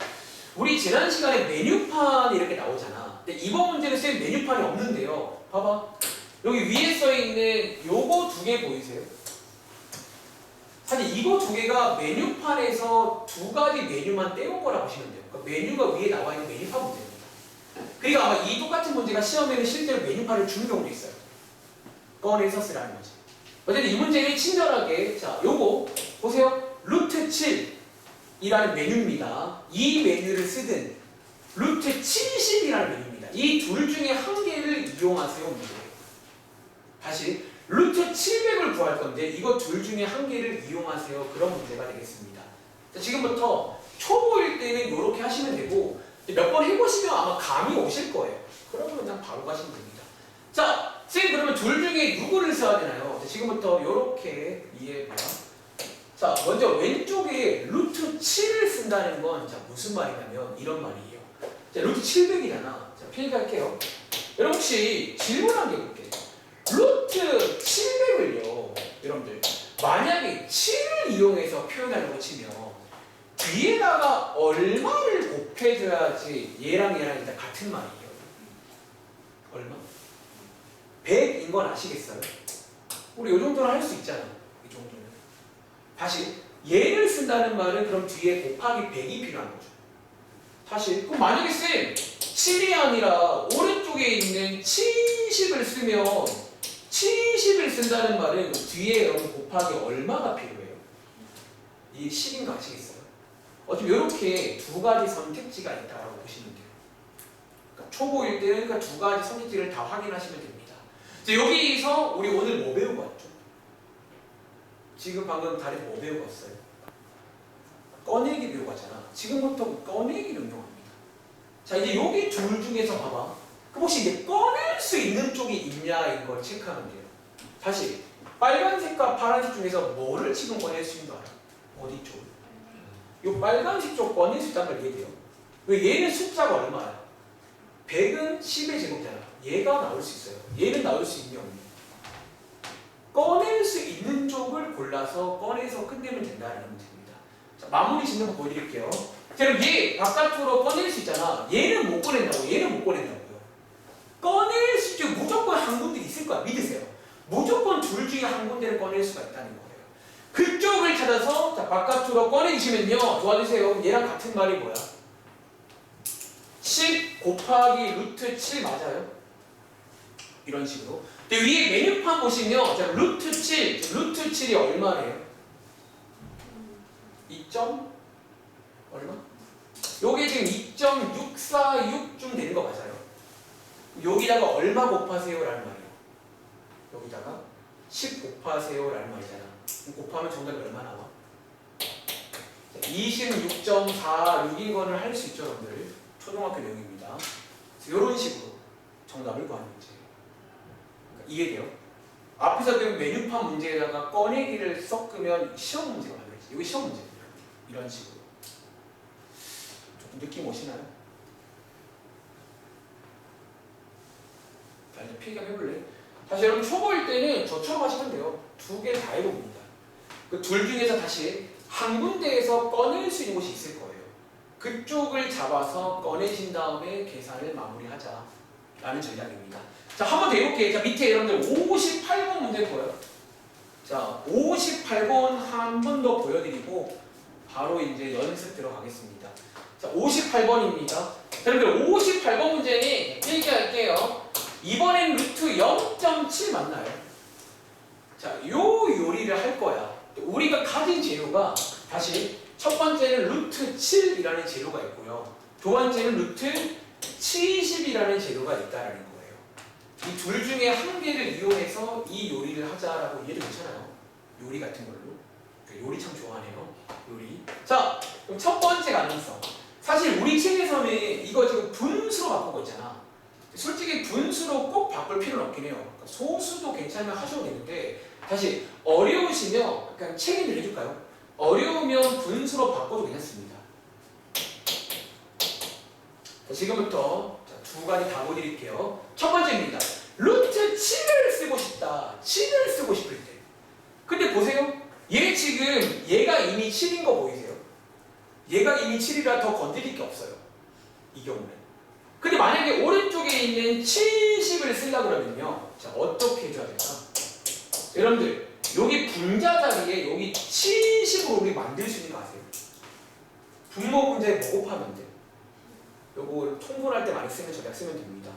우리 지난 시간에 메뉴판이 이렇게 나오잖아. 근데 이번 문제는 쌤 메뉴판이 없는데요. 봐봐. 여기 위에 써있는 요거 두 개 보이세요? 사실 이거 두 개가 메뉴판에서 두 가지 메뉴만 떼온 거라 보시면 돼요. 그러니까 메뉴가 위에 나와 있는 메뉴판 문제입니다. 그러니까 아마 이 똑같은 문제가 시험에는 실제로 메뉴판을 주는 경우도 있어요. 꺼내서 쓰라는 거지. 어쨌든 이 문제는 친절하게 자 요거 보세요. 루트 7이라는 메뉴입니다. 이 메뉴를 쓰든 루트 70이라는 메뉴입니다. 이 둘 중에 한 개를 이용하세요 문제예요. 다시 루트 700을 구할 건데 이거 둘 중에 한 개를 이용하세요. 그런 문제가 되겠습니다. 자, 지금부터 초보일 때는 이렇게 하시면 되고 몇 번 해보시면 아마 감이 오실 거예요. 그러면 그냥 바로 가시면 됩니다. 자, 선생님 그러면 둘 중에 누구를 써야 되나요? 자, 지금부터 이렇게 이해해봐. 자, 먼저 왼쪽에 루트 7을 쓴다는 건 자, 무슨 말이냐면 이런 말이에요. 자, 루트 700이잖아. 자, 필기할게요. 여러분 혹시 질문 한 개 볼게요. 루트 700을요, 여러분들 만약에 7을 이용해서 표현하려고 치면 뒤에다가 얼마를 곱해줘야지 얘랑 일단 같은 말이에요. 얼마? 100인 건 아시겠어요? 우리 이 정도는 할 수 있잖아. 이 정도는. 다시 얘를 쓴다는 말은 그럼 뒤에 곱하기 100이 필요한 거죠. 다시 그럼 만약에 쌤 7이 아니라 오른쪽에 있는 70을 쓰면 70을 쓴다는 말은 뒤에 여러분 곱하기 얼마가 필요해요? 이 10인 거 아시겠어요? 어차피 이렇게 두 가지 선택지가 있다고 보시면 돼요. 그러니까 초보일 때는 그러니까 두 가지 선택지를 다 확인하시면 됩니다. 자, 여기서 우리 오늘 뭐 배우고 왔죠? 지금 방금 다리 뭐 배우고 왔어요? 꺼내기 배우고 왔잖아. 지금부터 꺼내기를 응용합니다. 자, 이제 여기 둘 중에서 봐봐. 그럼 혹시 이제 꺼낼 수 있는 쪽이 있냐 이걸 체크하면 돼요. 다시 빨간색과 파란색 중에서 뭐를 지금 꺼낼 수 있는 거 알아? 어디 쪽? 이 빨간색 쪽 꺼낼 수 있다는 걸 이해돼요. 왜 얘는 숫자가 얼마야? 100은 10의 제곱잖아. 얘가 나올 수 있어요. 얘는 나올 수 있냐 없냐? 꺼낼 수 있는 쪽을 골라서 꺼내서 끝내면 된다는 문제입니다. 자, 마무리 짓는 거 보여드릴게요. 자, 그럼 얘 바깥으로 꺼낼 수 있잖아. 얘는 못 꺼낸다고. 얘는 못 꺼낸다고요. 꺼낼 수 있죠. 무조건 한 군데 있을 거야. 믿으세요. 무조건 둘 중에 한 군데를 꺼낼 수가 있다는 거예요. 그쪽을 찾아서 자, 바깥으로 꺼내주시면요. 도와주세요. 얘랑 같은 말이 뭐야? 10 곱하기 루트 7 맞아요? 이런 식으로. 근데 위에 메뉴판 보시면 자, 루트 7, 루트 7이 얼마래요? 2. 얼마? 요게 지금 2.646쯤 되는 거 맞아요? 여기다가 얼마 곱하세요? 라는 말이에요. 여기다가 10 곱하세요? 라는 말이잖아. 곱하면 정답이 얼마 나와? 26.46인 거는 할 수 있죠, 여러분들. 초등학교 내용입니다. 이런 식으로 정답을 구하는 문제예요. 그러니까 이해돼요? 앞에서 배운 메뉴판 문제에다가 꺼내기를 섞으면 시험 문제가 나오겠지. 여기 시험 문제입니다. 이런 식으로. 조금 느낌 오시나요? 자, 이제 필기함 해볼래? 다시 여러분 초보일 때는 저처럼 하시면 돼요. 두 개 다 해봅니다. 그 둘 중에서 다시 한 군데에서 꺼낼 수 있는 곳이 있을 거예요. 그쪽을 잡아서 꺼내신 다음에 계산을 마무리하자 라는 전략입니다. 자, 한번 더 해볼게요. 자, 밑에 여러분들 58번 문제 보여요. 자, 58번 한 번 더 보여드리고 바로 이제 연습 들어가겠습니다. 자, 58번입니다. 자, 여러분들 58번 문제는 이렇게 할게요. 이번엔 루트 0.7 맞나요? 자, 요 요리를 할 거야. 우리가 가진 재료가 다시 첫 번째는 루트 7이라는 재료가 있고요. 두 번째는 루트 70이라는 재료가 있다라는 거예요. 이 둘 중에 한 개를 이용해서 이 요리를 하자라고 이해도 괜찮아요. 요리 같은 걸로. 요리 참 좋아하네요. 요리. 자, 그럼 첫 번째 가능성. 사실 우리 책에서는 이거 지금 분수로 바꾸고 있잖아. 솔직히 분수로 꼭 바꿀 필요는 없긴 해요. 그러니까 소수도 괜찮으면 하셔도 되는데 다시 어려우시면 그냥 책임을 해줄까요? 어려우면 분수로 바꿔도 괜찮습니다. 자, 지금부터 두 가지 다 보여드릴게요. 첫 번째입니다. 루트 7을 쓰고 싶다. 7을 쓰고 싶을 때. 근데 보세요. 얘 지금 얘가 이미 7인 거 보이세요? 얘가 이미 7이라 더 건드릴 게 없어요. 이 경우는. 근데 만약에 오른쪽에 있는 70을 쓰려고 그러면요. 자, 어떻게 해줘야 될까? 여러분들, 여기 분자 자리에 여기 70으로 우리 만들 수 있는 거 아세요? 분모 분자에 뭐 곱하면 돼? 요거 통분할 때 많이 쓰는 전략 쓰면 됩니다.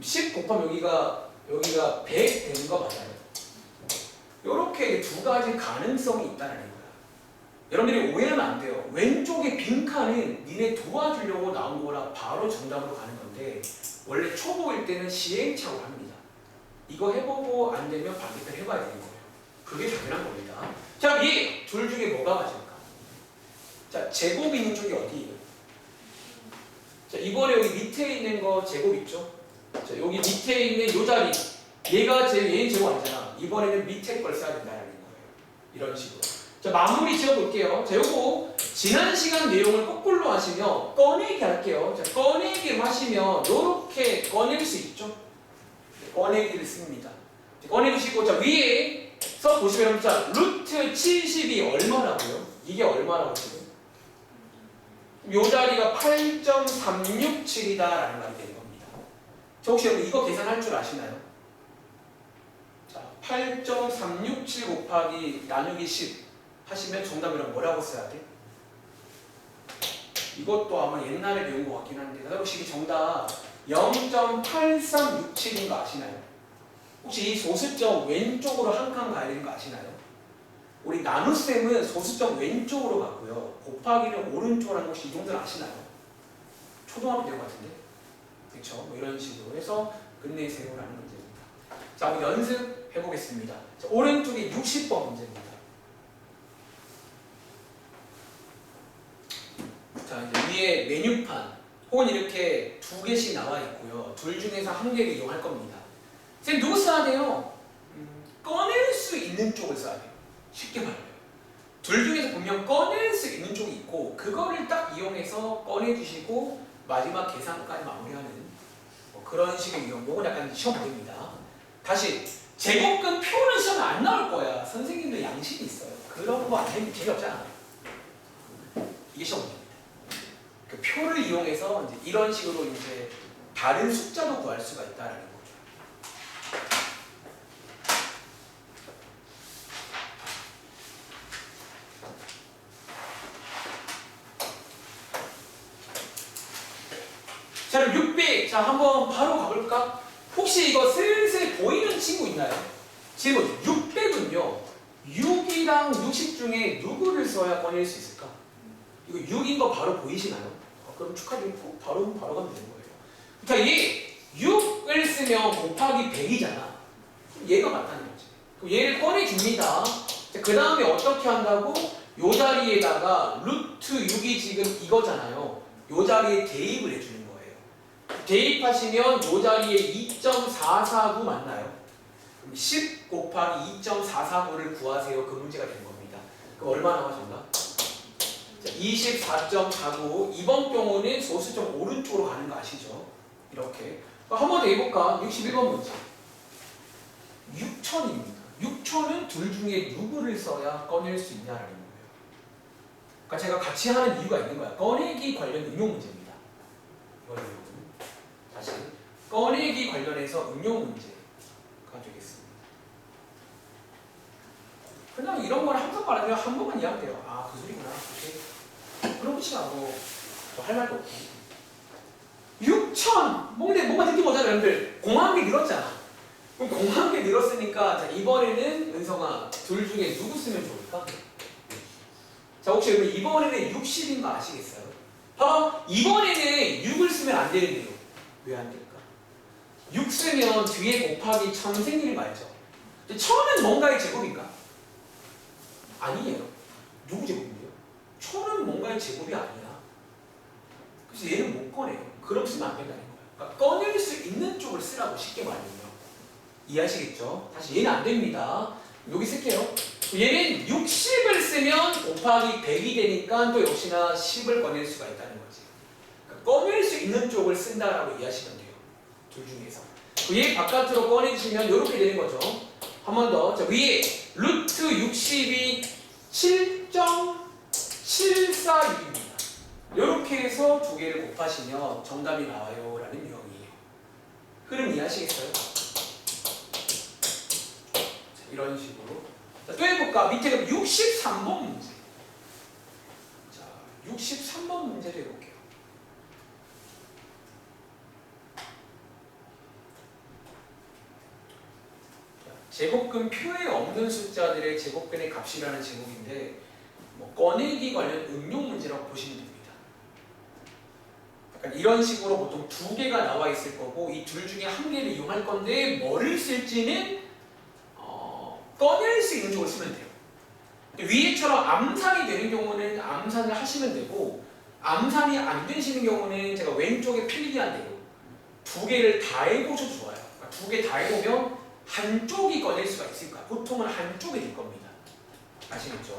10 곱하면 여기가 100 되는 거 맞아요. 요렇게 두 가지 가능성이 있다는 거야. 여러분들이 오해하면 안 돼요. 왼쪽에 빈 칸은 니네 도와주려고 나온 거라 바로 정답으로 가는 건데 원래 초보일 때는 시행착오를 합니다. 이거 해보고 안 되면 반대편 해봐야 되는 거예요. 그게 당연한 겁니다. 자, 이 둘 중에 뭐가 맞을까? 자, 제곱 있는 쪽이 어디예요? 자, 이번에 여기 밑에 있는 거 제곱 있죠? 자, 여기 밑에 있는 요 자리 얘는 제곱 아니잖아. 이번에는 밑에 걸 써야 된다는 거예요. 이런 식으로. 자, 마무리 지어볼게요. 자, 요거 지난 시간 내용을 거꾸로 하시면 꺼내기 할게요. 자, 꺼내기를 하시면 요렇게 꺼낼 수 있죠? 꺼내기를 씁니다. 꺼내주시고 자, 위에 써 보시면 자, 루트 70이 얼마라고요? 이게 얼마라고 지금? 요 자리가 8.367이다 라는 말이 되는 겁니다. 저 혹시 여러분 이거 계산할 줄 아시나요? 자, 8.367 곱하기 나누기 10 하시면 정답이랑 뭐라고 써야 돼? 이것도 아마 옛날에 배운 것 같긴 한데 혹시 정답 0.8367인 거 아시나요? 혹시 이 소수점 왼쪽으로 한 칸 가야 되는 거 아시나요? 우리 나눗셈은 소수점 왼쪽으로 갔고요. 곱하기는 오른쪽으로 하는 거 혹시 이 정도는 아시나요? 초등학교 때 같은데? 그렇죠? 뭐 이런 식으로 해서 끝내세요라는 문제입니다. 자, 한번 연습해 보겠습니다. 자, 오른쪽에 60번 문제입니다. 자, 이제 위에 메뉴판 혹은 이렇게 두 개씩 나와 있고요. 둘 중에서 한 개를 이용할 겁니다. 선생님 누구 써야 돼요? 꺼낼 수 있는 쪽을 써야 돼요. 쉽게 말해요. 둘 중에서 분명 꺼낼 수 있는 쪽이 있고 그거를 딱 이용해서 꺼내주시고 마지막 계산까지 마무리하는 뭐 그런 식의 이용. 요건 약간 시험 문제입니다. 다시 제곱근 표는 시험에 안 나올 거야. 선생님들 양심이 있어요. 그런 거 안 되면 재미없잖아. 이게 시험 문제입니다. 그 표를 이용해서 이제 이런 식으로 이제 다른 숫자도 구할 수가 있다라는 거죠. 자, 그럼 600. 자, 한번 바로 가볼까? 혹시 이거 슬슬 보이는 친구 있나요? 질문. 600은요. 6이랑 60 중에 누구를 써야 꺼낼 수 있을까? 이거 6인 거 바로 보이시나요? 그럼 축하드리고 바로 가면 되는 거예요. 자, 얘 6을 쓰면 곱하기 100이잖아. 얘가 맞다는 거지. 그럼 얘를 꺼내줍니다. 그 다음에 어떻게 한다고? 요 자리에다가 루트 6이 지금 이거잖아요. 요 자리에 대입을 해주는 거예요. 대입하시면 요 자리에 2.449 맞나요? 그럼 10 곱하기 2.449를 구하세요. 그 문제가 되는 겁니다. 그럼 얼마 나와준다? 24.49. 이번 경우는 소수점 오른쪽으로 가는 거 아시죠? 이렇게. 한 번 더 해볼까? 61번 문제. 6천입니다. 6천은 둘 중에 누구를 써야 꺼낼 수 있냐라는 거예요. 그러니까 제가 같이 하는 이유가 있는 거야. 꺼내기 관련 응용 문제입니다. 이거는 다시 꺼내기 관련해서 응용 문제가 되겠습니다. 그냥 이런 걸 항상 말하면 한 번만 이해하면 돼요. 아, 그 소리구나. 오케이. 그런 것이 하고 할 말도 없고. 6천! 뭔가 느낌 오잖아요, 여러분들. 공항비 늘었잖아. 그럼 공항비 늘었으니까 자, 이번에는 은성아 둘 중에 누구 쓰면 좋을까? 자, 혹시 여러분 이번에는 60인 거 아시겠어요? 이번에는 6을 쓰면 안 되는데요. 왜 안 될까? 6 쓰면 뒤에 곱하기 1000 생기는 거 알죠? 1000은 뭔가의 제곱인가? 아니에요. 누구 제곱인데요? 1000은 뭔가의 제곱이 아니야. 그래서 얘는 못 꺼내요. 그럼 쓰면 안 된다는 거예요. 그러니까 꺼낼 수 있는 쪽을 쓰라고 쉽게 말하면요. 이해하시겠죠? 다시 얘는 안 됩니다. 여기 쓸게요. 얘는 60을 쓰면 곱하기 100이 되니까 또 역시나 10을 꺼낼 수가 있다는 거지. 그러니까 꺼낼 수 있는 쪽을 쓴다라고 이해하시면 돼요. 둘 중에서. 얘 바깥으로 꺼내주시면 이렇게 되는 거죠. 한 번 더. 자, 위에 루트 60이 7.746입니다. 이렇게 해서 두 개를 곱하시면 정답이 나와요 라는 유형이에요. 흐름 이해하시겠어요? 자, 이런 식으로. 자, 또 해볼까? 밑에 63번 문제. 자, 63번 문제도 해볼게요. 제곱근 표에 없는 숫자들의 제곱근의 값이라는 제목인데 꺼내기 관련 응용 문제라고 보시면 됩니다. 약간 이런 식으로 보통 두 개가 나와 있을 거고 이 둘 중에 한 개를 이용할 건데 뭐를 쓸지는 꺼낼 수 있는 쪽을 쓰면 돼요. 위에처럼 암산이 되는 경우는 암산을 하시면 되고 암산이 안 되시는 경우는 제가 왼쪽에 필기한 대로 두 개를 다 해보셔도 좋아요. 그러니까 두 개 다 해보면 한쪽이 꺼낼 수가 있으니까 보통은 한쪽이 될 겁니다. 아시겠죠?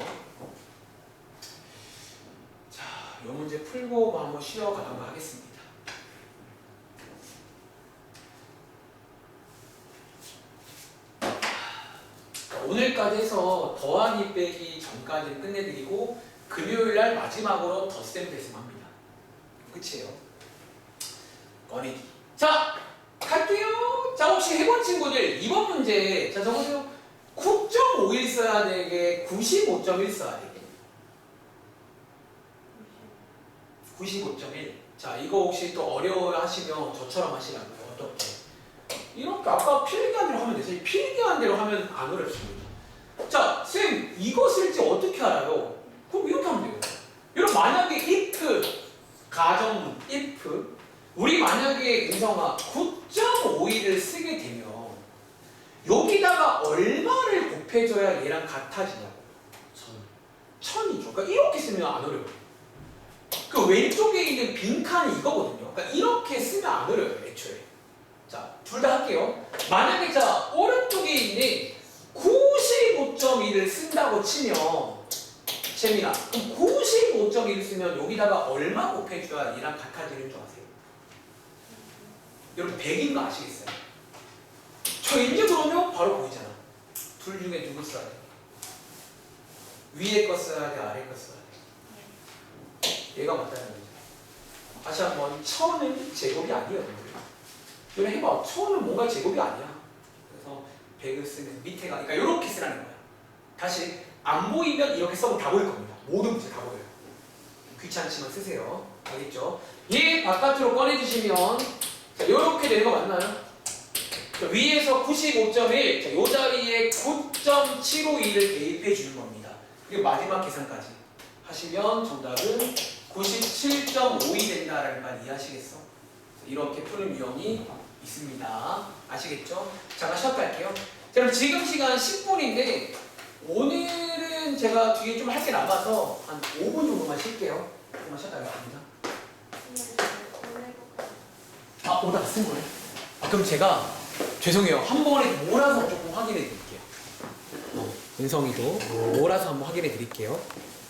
자, 이 문제 풀고 한번 쉬어가도록 하겠습니다. 오늘까지 해서 더하기 빼기 전까지는 끝내드리고 금요일날 마지막으로 덧셈 대셈합니다. 끝이에요. 꺼내기. 자, 갈게요. 자, 혹시 해본 친구들 이번 문제 자 적어주세요. 9.51 써야 되게 95.1 써야 되게 95.1. 자, 이거 혹시 또 어려워하시면 저처럼 하시라고요. 어떻게? 이렇게 아까 필기한 대로 하면 되세요. 필기한 대로 하면 안 어렵습니다. 자, 쌤 이거 쓸지 어떻게 알아요? 그럼 이렇게 하면 돼요. 여러분 만약에 if 가정문 if 우리 만약에 은성아 9.51을 쓰게 되면 여기다가 얼마를 곱해줘야 얘랑 같아지냐고. 1000이죠. 그러니까 이렇게 쓰면 안 어려워요. 그 왼쪽에 있는 빈칸이 이거거든요. 그러니까 이렇게 쓰면 안 어려워요, 애초에. 자, 둘 다 할게요. 만약에 자, 오른쪽에 있는 95.1을 쓴다고 치면 재민아, 그럼 95.1을 쓰면 여기다가 얼마 곱해줘야 얘랑 같아지는 줄 아세요? 여러분 100인 거 아시겠어요? 저 이제 그러면 바로 보이잖아. 둘 중에 누구 써야 돼? 위에 거 써야 돼? 아래 거 써야 돼? 얘가 맞다는 거죠. 다시 한번 1000은 제곱이 아니에요. 여러분 해봐. 1000은 뭔가 제곱이 아니야. 그래서 100을 쓰면 밑에가 그러니까 이렇게 쓰라는 거야. 다시 안 보이면 이렇게 써도 다 보일 겁니다. 모든 문제 다 보여요. 귀찮지만 쓰세요. 알겠죠? 얘 바깥으로 꺼내주시면 자, 요렇게 되는 거 맞나요? 자, 위에서 95.1, 자, 요 자리에 9.752를 대입해 주는 겁니다. 그리고 마지막 계산까지 하시면 정답은 97.52 된다라는 말 이해하시겠어? 이렇게 푸는 유형이 있습니다. 아시겠죠? 잠깐 쉬었다 할게요. 자, 그럼 지금 시간 10분인데 오늘은 제가 뒤에 좀 할 게 남아서 한 5분 정도만 쉴게요. 조금만 쉬었다 하겠습니다. 아, 오다가 쓴 거예요? 아, 그럼 제가 죄송해요. 한 번에 몰아서 조금 확인해 드릴게요. 은성이도 몰아서 한번 확인해 드릴게요.